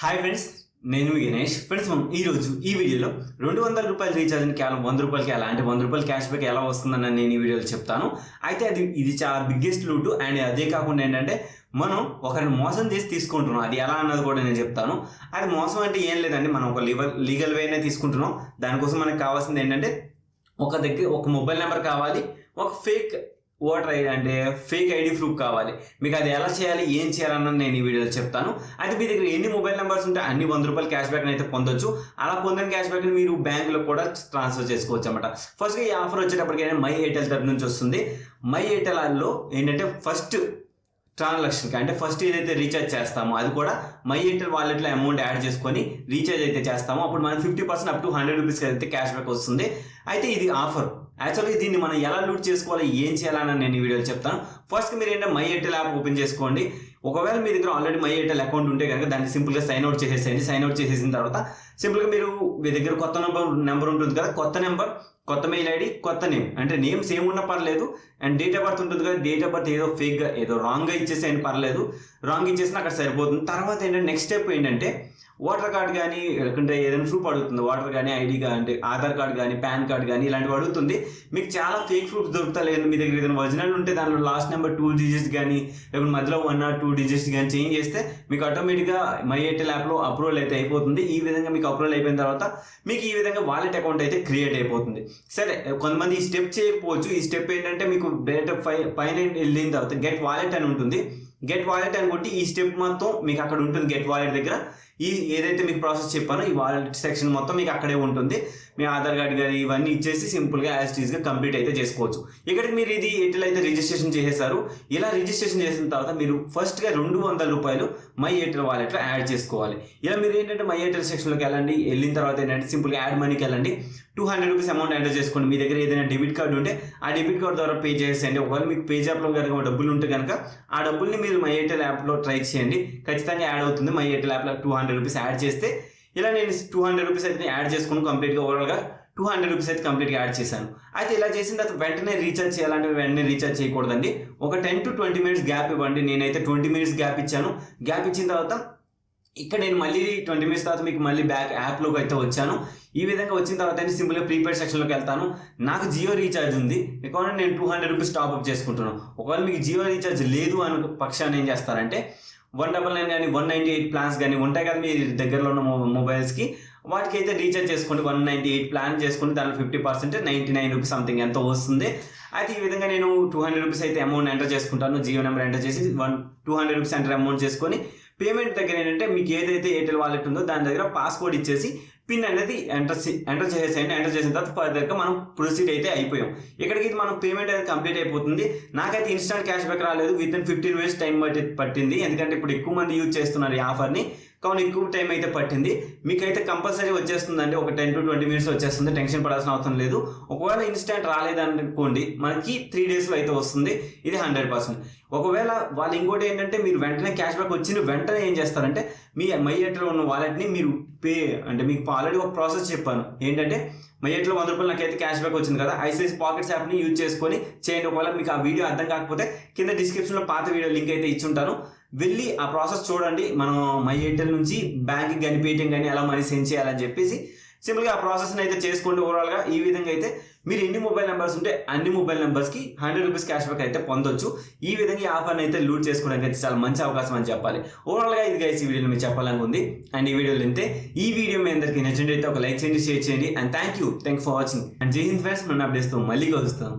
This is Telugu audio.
హాయ్ ఫ్రెండ్స్, నేను మీ గణేష్. ఫ్రెండ్స్, మనం ఈరోజు ఈ వీడియోలో 200 రూపాయలు రీఛార్జ్ని కేవలం 100 రూపాయలకి ఎలా అంటే 100 రూపాయలు క్యాష్ బ్యాక్ ఎలా వస్తుందని నేను ఈ వీడియోలో చెప్తాను. అయితే ఇది చాలా బిగ్గెస్ట్ లూటు. అండ్ అదే కాకుండా ఏంటంటే మనం ఒకరిని మోసం చేసి తీసుకుంటున్నాం. అది ఎలా అన్నది కూడా నేను చెప్తాను. అది మోసం అంటే ఏం లేదండి, మనం ఒక లీగల్ వేనే తీసుకుంటున్నాం. దానికోసం మనకు కావాల్సింది ఏంటంటే ఒక మొబైల్ నెంబర్ కావాలి, ఒక ఫేక్ ఓటర్ ఐడి అంటే ఫేక్ ఐడి ప్రూఫ్ కావాలి. మీకు అది ఎలా చేయాలి, ఏం చేయాలన్నది నేను ఈ వీడియోలో చెప్తాను. అయితే మీ దగ్గర ఎన్ని మొబైల్ నెంబర్స్ ఉంటే అన్ని 100 రూపాయలు క్యాష్ బ్యాక్ అయితే పొందొచ్చు. అలా పొందిన క్యాష్ బ్యాక్ని మీరు బ్యాంకులో కూడా ట్రాన్స్ఫర్ చేసుకోవచ్చు అనమాట. ఫస్ట్గా ఈ ఆఫర్ వచ్చేటప్పటికైనా మై ఎయిర్టెల్ తరఫు నుంచి వస్తుంది. మై ఎయిర్టెల్లో ఏంటంటే ఫస్ట్ ట్రాన్సాక్షన్కి అంటే ఫస్ట్ ఏదైతే రీఛార్జ్ చేస్తామో అది కూడా మై ఎయిర్టెల్ వాలెట్లో అమౌంట్ యాడ్ చేసుకొని రీఛార్జ్ అయితే చేస్తామో అప్పుడు మనం 50% అప్ టు 100 రూపీస్కి అయితే క్యాష్ బ్యాక్ వస్తుంది. అయితే ఇది ఆఫర్. యాక్చువల్గా దీన్ని మనం ఎలా లూట్ చేసుకోవాలి, ఏం చేయాలని నేను ఈ వీడియోలో చెప్తాను. ఫస్ట్ మీరు ఏంటంటే మై ఎయిర్టెల్ యాప్ ఓపెన్ చేసుకోండి. ఒకవేళ మీ దగ్గర ఆల్రెడీ మై ఎయిర్టెల్ అకౌంట్ ఉంటే కనుక దాన్ని సింపుల్గా సైన్ అవుట్ చేసేసేయండి. సైన్ అవుట్ చేసేసిన తర్వాత సింపుల్గా మీ దగ్గర కొత్త నెంబర్ ఉంటుంది కదా, కొత్త నెంబర్, కొత్త మెయిల్ ఐడి, కొత్త నేమ్, అంటే నేమ్ సేమ్ ఉన్నా పర్లేదు. అండ్ డేట్ ఆఫ్ బర్త్ ఉంటుంది కదా, డేట్ ఆఫ్ బర్త్ ఏదో ఫేక్గా ఏదో రాంగ్గా ఇచ్చేసేయండి, పర్లేదు. రాంగ్ ఇచ్చేసినా అక్కడ సరిపోతుంది. తర్వాత ఏంటంటే నెక్స్ట్ స్టెప్ ఏంటంటే ఓటర్ కార్డ్ కానీ లేకుంటే ఏదైనా ప్రూఫ్ అడుగుతుంది. ఓటర్ కానీ ఐడి అంటే ఆధార్ కార్డ్ కానీ పాన్ కార్డ్ కానీ ఇలాంటివి అడుగుతుంది. మీకు చాలా ఫేక్ ప్రూఫ్స్ దొరుకుతలేదు. మీ దగ్గర ఏదైనా ఒరిజినల్ ఉంటే దానిలో లాస్ట్ నెంబర్ 2 డిజిట్స్ కానీ లేకుంటే మధ్యలో 1 or 2 డిజిట్స్ కానీ చేంజ్ చేస్తే మీకు ఆటోమేటిక్గా మై ఎయిర్టెల్ యాప్లో అప్రూవల్ అయితే అయిపోతుంది. ఈ విధంగా మీకు అప్రూవల్ అయిపోయిన తర్వాత మీకు ఈ విధంగా వాలెట్ అకౌంట్ అయితే క్రియేట్ అయిపోతుంది. సరే, కొంతమంది ఈ స్టెప్ చేయకపోవచ్చు. ఈ స్టెప్ ఏంటంటే మీకు డైరెక్ట్ పైన వెళ్ళిన తర్వాత గెట్ వాలెట్ అని ఉంటుంది. గెట్ వాలెట్ అని కొట్టి ఈ స్టెప్ మొత్తం మీకు అక్కడ ఉంటుంది. గెట్ వాలెట్ దగ్గర ఏదైతే మీకు ప్రాసెస్ చెప్పానో ఈ వాలెట్ సెక్షన్ మొత్తం మీకు అక్కడే ఉంటుంది. మీ ఆధార్ కార్డ్ కానీ ఇవన్నీ ఇచ్చేసి సింపుల్గా యాజ్ ఇట్ ఈస్గా కంప్లీట్ అయితే చేసుకోవచ్చు. ఇక్కడికి మీరు ఇది ఎయిర్టెల్ అయితే రిజిస్ట్రేషన్ చేసేసారు. ఇలా రిజిస్ట్రేషన్ చేసిన తర్వాత మీరు ఫస్ట్గా 200 రూపాయలు మై ఎయిర్టెల్ వాలెట్లో యాడ్ చేసుకోవాలి. ఇలా మీరు ఏంటంటే మై ఎయిర్టెల్ సెక్షన్లోకి వెళ్ళండి. వెళ్ళిన తర్వాత ఏంటంటే సింపుల్గా యాడ్ మనీకి వెళ్ళండి. 200 రూపీస్ అమౌంట్ ఎంటర్ చేసుకోండి. మీ దగ్గర ఏదైనా డెబిట్ కార్డు ఉంటే ఆ డెబిట్ కార్డు ద్వారా పే చేసేయండి. ఒకవేళ మీకు పేజ్ యాప్లో కనుక డబ్బులు ఉంటే కనుక ఆ డబ్బుల్ని మీరు మై ఎయిర్టెల్ యాప్లో ట్రై చేయండి. ఖచ్చితంగా యాడ్ అవుతుంది. మై ఎయిర్టెల్ యాప్లో 200 రూపీస్ యాడ్ చేస్తే ఇలా నేను 200 రూపీస్ అయితే యాడ్ చేసుకుని కంప్లీట్గా ఓవరాల్గా 200 రూపీస్ అయితే కంప్లీట్గా యాడ్ చేశాను. అయితే ఇలా చేసిన తర్వాత వెంటనే రీఛార్జ్ చేయాలంటే వెంటనే రీఛార్జ్ చేయకూడదండి. ఒక 10 to 20 minutes గ్యాప్ ఇవ్వండి. నేనైతే 20 minutes గ్యాప్ ఇచ్చాను. గ్యాప్ ఇచ్చిన తర్వాత ఇక్కడ నేను మళ్ళీ 20 minutes తర్వాత మీకు మళ్ళీ బ్యాక్ యాప్లోకి అయితే వచ్చాను. ఈ విధంగా వచ్చిన తర్వాత నేను సింపుల్గా ప్రీపెయిడ్ సెక్షన్లోకి వెళ్తాను. నాకు జియో రీఛార్జ్ ఉంది కాబట్టి నేను 200 రూపీస్ టాప్అప్ చేసుకుంటున్నాను. ఒకవేళ మీకు జియో రీఛార్జ్ లేదు అని పక్షాన్ని ఏం చేస్తారంటే 199 కానీ 198 ప్లాన్స్ కానీ ఉంటాయి కదా మీ దగ్గరలో ఉన్న మొబైల్స్కి, వాటికి అయితే రీఛార్జ్ చేసుకోండి. 198 ప్లాన్ చేసుకుంటే దాంట్లో 50% 99 రూపీస్ సంథింగ్ ఎంతో వస్తుంది. అయితే ఈ విధంగా నేను 200 రూపీస్ అయితే అమౌంట్ ఎంటర్ చేసుకుంటాను. జియో నెంబర్ ఎంటర్ చేసి 200 రూపీస్ ఎంటర్ అమౌంట్ చేసుకొని పేమెంట్ దగ్గర ఏంటంటే మీకు ఏదైతే ఎయిర్టెల్ వాలెట్ ఉందో దాని దగ్గర పాస్వర్డ్ ఇచ్చేసి పిన్ అనేది ఎంటర్ చేసేయండి. ఎంటర్ చేసిన తర్వాత ఫర్దర్గా మనం ప్రొసీడ్ అయితే అయిపోయాం. ఇక్కడికి మనం పేమెంట్ అనేది కంప్లీట్ అయిపోతుంది. నాకైతే ఇన్స్టాంట్ క్యాష్ బ్యాక్ రాలేదు. విత్ ఇన్ 15 minutes టైం పట్టింది. ఎందుకంటే ఇప్పుడు ఎక్కువ మంది యూజ్ చేస్తున్నారు ఈ ఆఫర్ని, కావున ఎక్కువ టైం అయితే పట్టింది. మీకైతే కంపల్సరీ వచ్చేస్తుందండి. ఒక 10 to 20 minutes వచ్చేస్తుంది. టెన్షన్ పడాల్సిన అవసరం లేదు. ఒకవేళ ఇన్స్టాంట్ రాలేదనుకోండి మనకి 3 daysలో అయితే వస్తుంది. ఇది 100%. ఒకవేళ వాళ్ళు ఇంకోటి ఏంటంటే మీరు వెంటనే క్యాష్ బ్యాక్ వచ్చిన వెంటనే ఏం చేస్తారంటే మీ మై ఎయిర్టెల్ ఉన్న వాలెట్ని మీరు అంటే మీకు ఆల్రెడీ ఒక ప్రాసెస్ చెప్పాను. ఏంటంటే మై ఎయిర్టెల్ 100 రూపాయలు నాకైతే క్యాష్ బ్యాక్ వచ్చింది కదా, ఐసిఐసి పాకెట్స్ యాప్ని యూజ్ చేసుకొని చేయండి. ఒకవేళ మీకు ఆ వీడియో అర్థం కాకపోతే కింద డిస్క్రిప్షన్లో పాత వీడియో లింక్ అయితే ఇచ్చి ఉంటాను. వెళ్ళి ఆ ప్రాసెస్ చూడండి. మనం మై ఎయిర్టెల్ నుంచి బ్యాంక్కి కానీ పేటిఎం కానీ ఎలా మనీ సెండ్ చేయాలని చెప్పేసి సింపుల్గా ఆ ప్రాసెస్ని అయితే చేసుకోండి. ఓవరాల్గా ఈ విధంగా అయితే మీరు ఎన్ని మొబైల్ నెంబర్స్ ఉంటే అన్ని మొబైల్ నెంబర్స్కి 100 రూపీస్ క్యాష్ బ్యాక్ అయితే పొందొచ్చు. ఈ విధంగా ఈ ఆఫర్ని అయితే లూట్ చేసుకోవడానికి అయితే చాలా మంచి అవకాశం అని చెప్పాలి. ఓవరాల్గా ఇది గైస్ ఈ వీడియోలో మీరు చెప్పాలని ఉంది. అండ్ ఈ వీడియోలో అయితే ఈ వీడియో మీ అందరికీ నచ్చినట్లయితే ఒక లైక్ చేయండి, షేర్ చేయండి. And thank you for watching. And జై హింద్ ఫ్రెండ్స్, మన అప్డేట్స్తో మళ్ళీ కలుస్తాం.